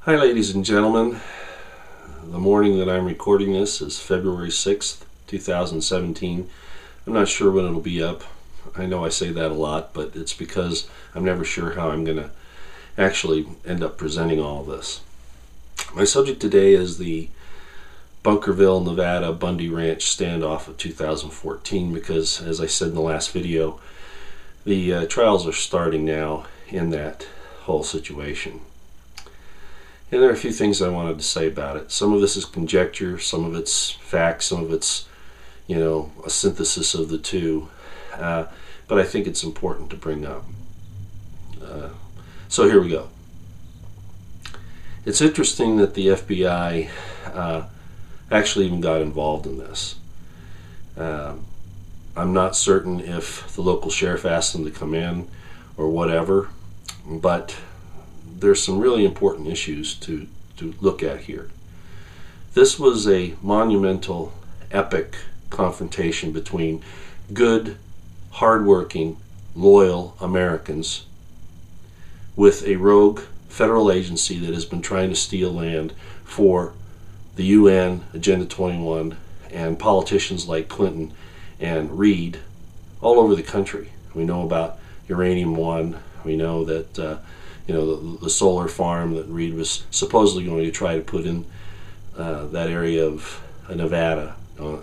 Hi ladies and gentlemen, the morning that I'm recording this is February 6th, 2017. I'm not sure when it'll be up. I know I say that a lot, but it's because I'm never sure how I'm going to actually end up presenting all of this. My subject today is the Bunkerville, Nevada Bundy Ranch standoff of 2014 because, as I said in the last video, the trials are starting now in that whole situation. And there are a few things I wanted to say about it. Some of this is conjecture, some of it's facts, some of it's, a synthesis of the two. But I think it's important to bring up. So here we go. It's interesting that the FBI actually even got involved in this. I'm not certain if the local sheriff asked them to come in or whatever, but there's some really important issues to look at here. This was a monumental, epic confrontation between good, hardworking, loyal Americans with a rogue federal agency that has been trying to steal land for the UN, Agenda 21, and politicians like Clinton and Reid all over the country. We know about Uranium One. We know that the solar farm that Reid was supposedly going to try to put in that area of Nevada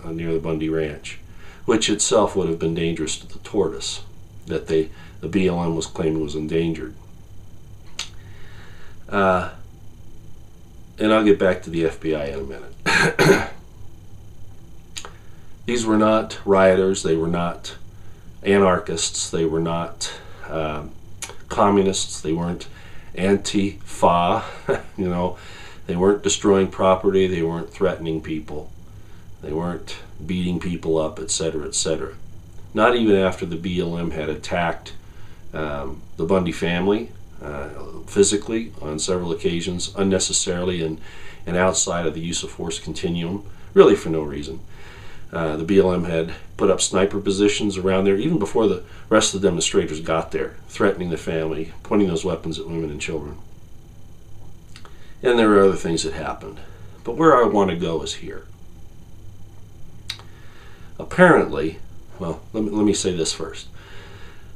near the Bundy Ranch, which itself would have been dangerous to the tortoise that the BLM was claiming was endangered. And I'll get back to the FBI in a minute. These were not rioters, they were not anarchists, they were not communists, they weren't Antifa, they weren't destroying property, they weren't threatening people, they weren't beating people up, etc., etc. Not even after the BLM had attacked the Bundy family physically on several occasions, unnecessarily and outside of the use of force continuum, really for no reason. The BLM had put up sniper positions around there even before the rest of the demonstrators got there, threatening the family, pointing those weapons at women and children. And there are other things that happened. But where I want to go is here. Apparently, well, let me say this first.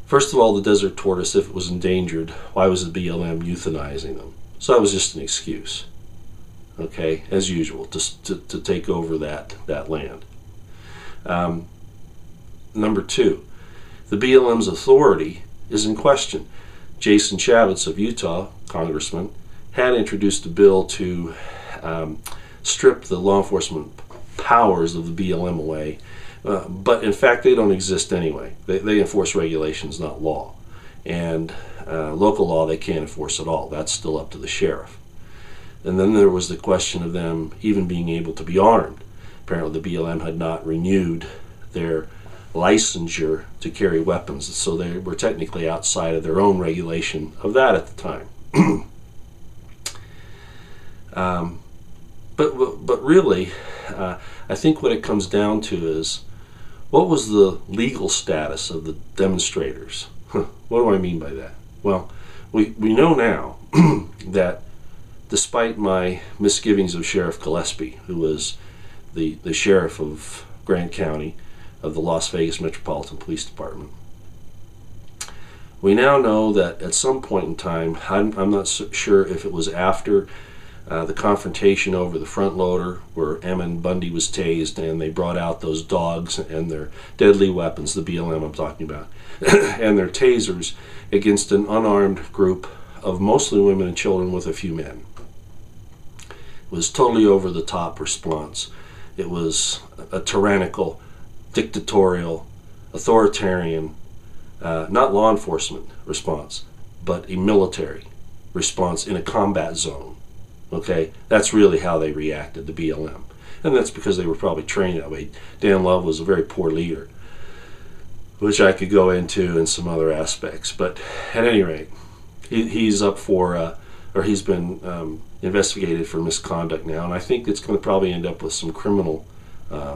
First of all, the desert tortoise, if it was endangered, why was the BLM euthanizing them? So that was just an excuse, okay, as usual, to take over that land. Number two, the BLM's authority is in question. Jason Chavez of Utah, congressman, had introduced a bill to strip the law enforcement powers of the BLM away, but in fact they don't exist anyway. They enforce regulations, not law. And local law they can't enforce at all. That's still up to the sheriff. And then there was the question of them even being able to be armed. Apparently the BLM had not renewed their licensure to carry weapons, so they were technically outside of their own regulation of that at the time. But really, I think what it comes down to is, what was the legal status of the demonstrators? What do I mean by that? Well, we know now that despite my misgivings of Sheriff Gillespie, who was the sheriff of Grant County of the Las Vegas Metropolitan Police Department, we now know that at some point in time, I'm not sure if it was after the confrontation over the front loader where Bundy was tased and they brought out those dogs and their deadly weapons, the BLM I'm talking about, and their tasers against an unarmed group of mostly women and children with a few men. It was totally over-the-top response. It was a tyrannical, dictatorial, authoritarian, not law enforcement response, but a military response in a combat zone. Okay, that's really how they reacted, the BLM. And that's because they were probably trained that way. Dan Love was a very poor leader, which I could go into in some other aspects. But at any rate, he's up for, or he's been investigated for misconduct now, and I think it's going to probably end up with some criminal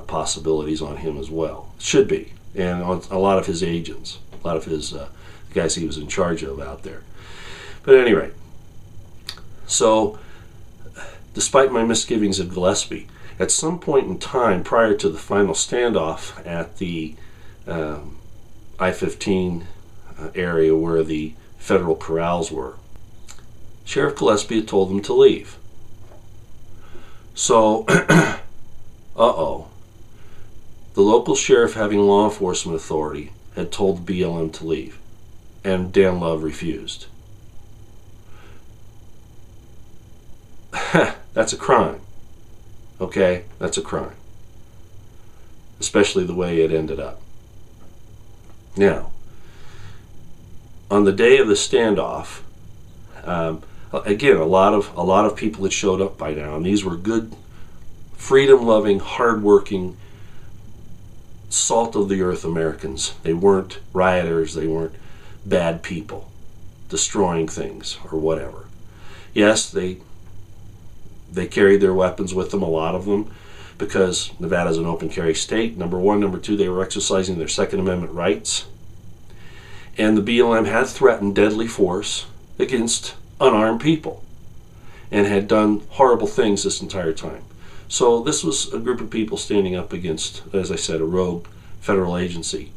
possibilities on him as well. Should be, and on a lot of his agents, a lot of his guys he was in charge of out there. But at any rate, so despite my misgivings of Gillespie, at some point in time prior to the final standoff at the I-15 area where the federal corrals were, Sheriff Gillespie had told them to leave. So, uh-oh. The local sheriff, having law enforcement authority, had told the BLM to leave, and Dan Love refused. That's a crime. Okay? That's a crime. Especially the way it ended up. Now, on the day of the standoff, again, a lot of people had showed up by now, and these were good, freedom-loving, hard-working, salt-of-the-earth Americans. They weren't rioters. They weren't bad people destroying things or whatever. Yes, they carried their weapons with them, a lot of them, because Nevada's an open carry state, number one. Number two, they were exercising their Second Amendment rights. And the BLM had threatened deadly force against unarmed people and had done horrible things this entire time. So this was a group of people standing up against, as I said, a rogue federal agency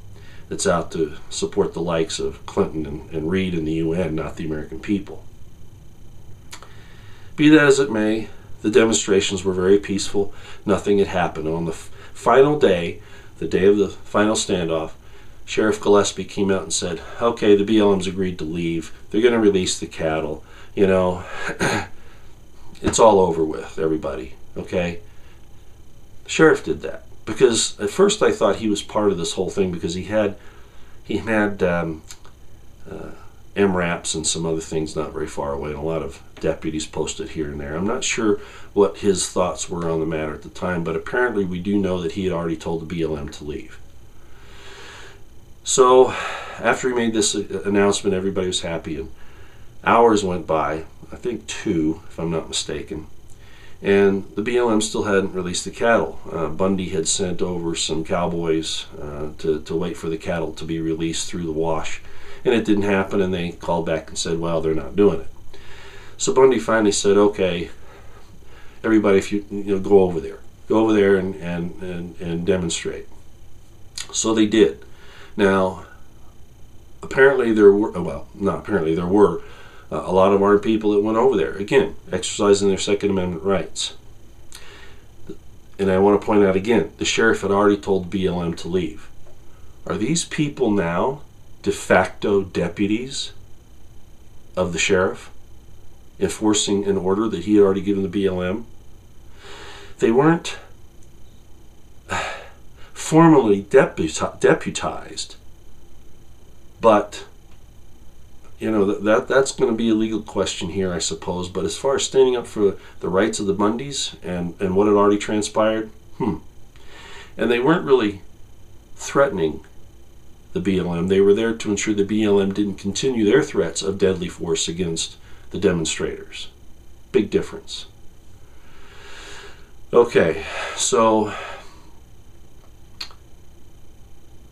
that's out to support the likes of Clinton and Reid and the UN, not the American people. Be that as it may, the demonstrations were very peaceful. Nothing had happened. On the final day, the day of the final standoff, Sheriff Gillespie came out and said, okay, the BLM's agreed to leave. They're going to release the cattle. You know, it's all over with, everybody. Okay? The sheriff did that. Because at first I thought he was part of this whole thing because he had MRAPs and some other things not very far away, and a lot of deputies posted here and there. I'm not sure what his thoughts were on the matter at the time, but apparently we do know that he had already told the BLM to leave. So after he made this announcement, everybody was happy, and hours went by, I think 2, if I'm not mistaken, and the BLM still hadn't released the cattle. Bundy had sent over some cowboys to wait for the cattle to be released through the wash, and it didn't happen, and they called back and said, well, they're not doing it. So Bundy finally said, okay, everybody, if you go over there and demonstrate. So they did. Now, apparently there were, well, not apparently, there were a lot of armed people that went over there, again, exercising their Second Amendment rights. And I want to point out again, the sheriff had already told BLM to leave. Are these people now de facto deputies of the sheriff, enforcing an order that he had already given the BLM? They weren't formally deputized, but that's going to be a legal question here, I suppose. But as far as standing up for the rights of the Bundys and what had already transpired, and they weren't really threatening the BLM. They were there to ensure the BLM didn't continue their threats of deadly force against the demonstrators. Big difference. Okay, so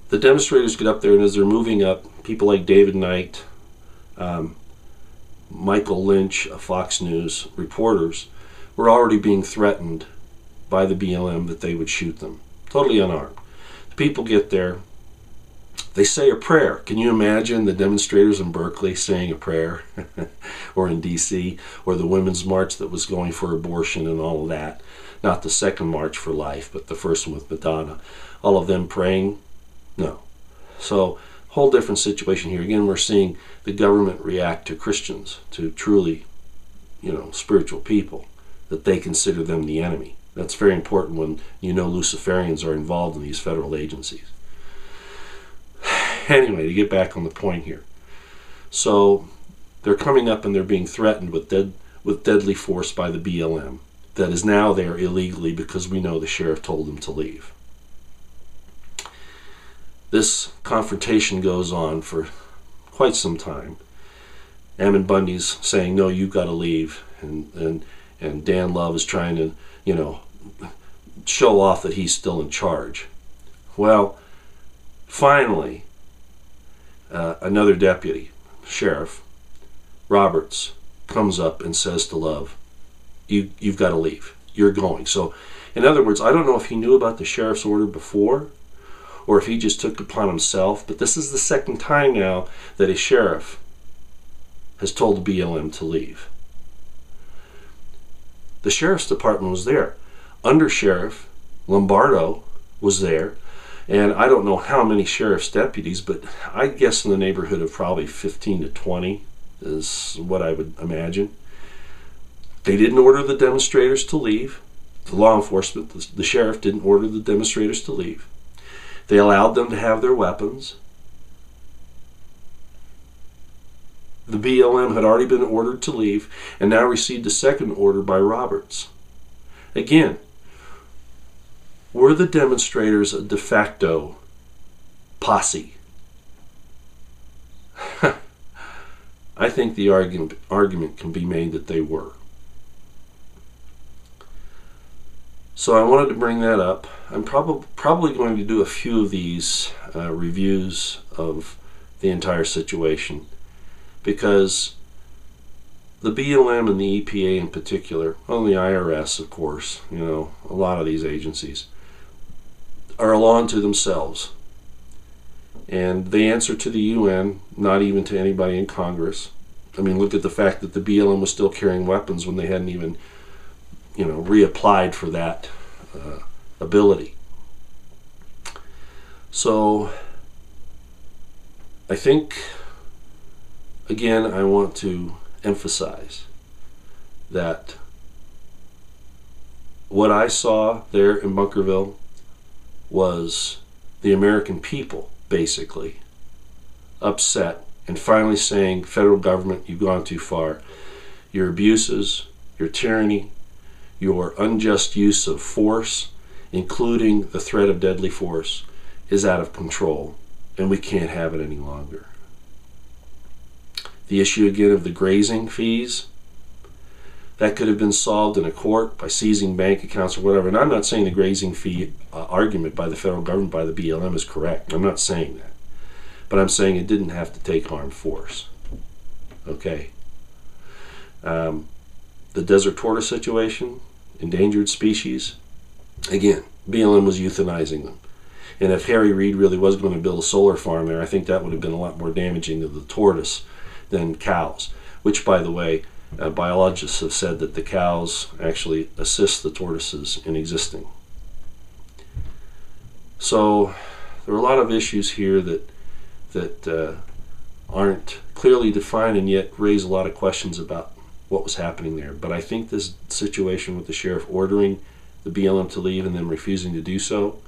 the demonstrators get up there, and as they're moving up, people like David Knight, Michael Lynch of Fox News, reporters, were already being threatened by the BLM that they would shoot them, totally unarmed. The people get there. They say a prayer. Can you imagine the demonstrators in Berkeley saying a prayer? Or in D.C., or the Women's March that was going for abortion and all of that. Not the second March for Life, but the first one with Madonna. All of them praying? No. So, whole different situation here. Again, we're seeing the government react to Christians, to truly, spiritual people, that they consider them the enemy. That's very important when Luciferians are involved in these federal agencies. Anyway, to get back on the point here. So they're coming up and they're being threatened with deadly force by the BLM that is now there illegally because we know the sheriff told them to leave. This confrontation goes on for quite some time. Ammon Bundy's saying, no, you've got to leave. And Dan Love is trying to, show off that he's still in charge. Well, finally, another deputy, Sheriff Roberts, comes up and says to Love, you've got to leave. You're going. So, in other words, I don't know if he knew about the sheriff's order before or if he just took it upon himself, but this is the second time now that a sheriff has told the BLM to leave. The sheriff's department was there. Under Sheriff Lombardo was there, and I don't know how many sheriff's deputies, but I guess in the neighborhood of probably 15 to 20 is what I would imagine. They didn't order the demonstrators to leave. The law enforcement, the sheriff didn't order the demonstrators to leave. They allowed them to have their weapons. The BLM had already been ordered to leave and now received a second order by Roberts. Again, were the demonstrators a de facto posse? I think the argument can be made that they were. So I wanted to bring that up. I'm probably going to do a few of these reviews of the entire situation, because the BLM and the EPA in particular, well, the IRS, of course, you know, a lot of these agencies are a law unto themselves. And they answer to the UN, not even to anybody in Congress. I mean, look at the fact that the BLM was still carrying weapons when they hadn't even, you know, reapplied for that ability. So I think, again, I want to emphasize that what I saw there in Bunkerville was the American people basically upset and finally saying, federal government, you've gone too far. Your abuses, your tyranny, your unjust use of force, including the threat of deadly force, is out of control, and we can't have it any longer. The issue again of the grazing fees, that could have been solved in a court by seizing bank accounts or whatever. And I'm not saying the grazing fee argument by the federal government, by the BLM, is correct. I'm not saying that. But I'm saying it didn't have to take armed force. Okay? The desert tortoise situation, endangered species, again, BLM was euthanizing them. And if Harry Reid really was going to build a solar farm there, I think that would have been a lot more damaging to the tortoise than cows, which, by the way, biologists have said that the cows actually assist the tortoises in existing. So there are a lot of issues here that aren't clearly defined and yet raise a lot of questions about what was happening there. But I think this situation with the sheriff ordering the BLM to leave and then refusing to do so,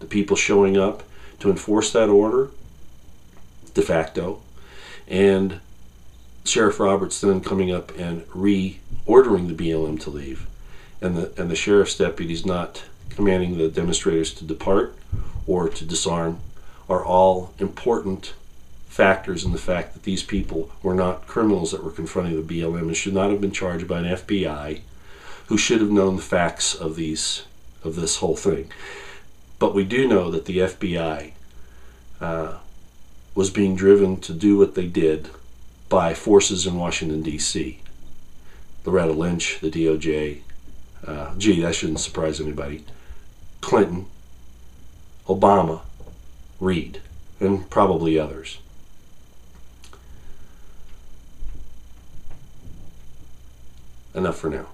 the people showing up to enforce that order de facto, and Sheriff Roberts then coming up and re-ordering the BLM to leave, and the sheriff's deputies not commanding the demonstrators to depart or to disarm, are all important factors in the fact that these people were not criminals that were confronting the BLM and should not have been charged by an FBI who should have known the facts of this whole thing. But we do know that the FBI was being driven to do what they did by forces in Washington, D.C. Loretta Lynch, the DOJ, that shouldn't surprise anybody, Clinton, Obama, Reid, and probably others. Enough for now.